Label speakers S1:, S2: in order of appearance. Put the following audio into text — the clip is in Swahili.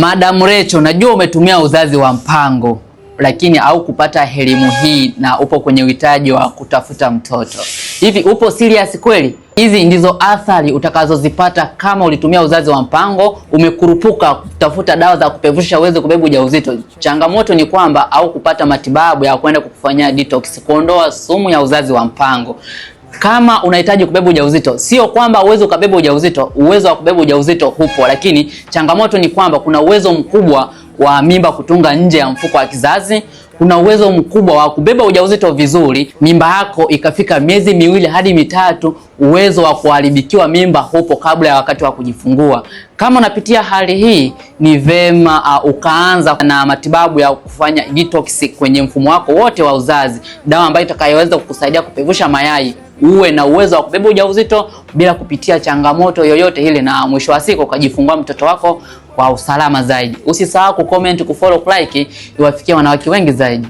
S1: Madam Rachel, najua umetumia uzazi wa mpango lakini au kupata elimu hii na upo kwenye uhitaji wa kutafuta mtoto. Hivi upo serious kweli? Hizi ndizo athari utakazozipata kama ulitumia uzazi wa mpango, umekurupuka kutafuta dawa za kupevusha uweze kubeba ujauzito. Changamoto ni kwamba au kupata matibabu ya kwenda kukufanyia detox, kuondoa sumu ya uzazi wa mpango. Kama unahitaji kubeba ujauzito, sio kwamba uwezo ukabeba ujauzito, uwezo wa kubeba ujauzito hupo, lakini changamoto ni kwamba kuna uwezo mkubwa wa mimba kutunga nje ya mfuko wa kizazi. Kuna uwezo mkubwa wa kubeba ujauzito vizuri, mimba yako ikafika miezi 2 hadi 3, uwezo wa kuharibikiwa mimba hupo kabla ya wakati wa kujifungua. Kama unapitia hali hii, ni vema ukaanza na matibabu ya kufanya detox kwenye mfumo wako wote wa uzazi, dawa ambayo itakayoweza kukusaidia kupevusha mayai, uwe na uwezo wa kubeba ujauzito bila kupitia changamoto yoyote ile, na mwisho wa siku ukajifungua mtoto wako kwa usalama zaidi. Usisahau kucomment, kufollow, kulike iwafikie wanawake wengi zaidi.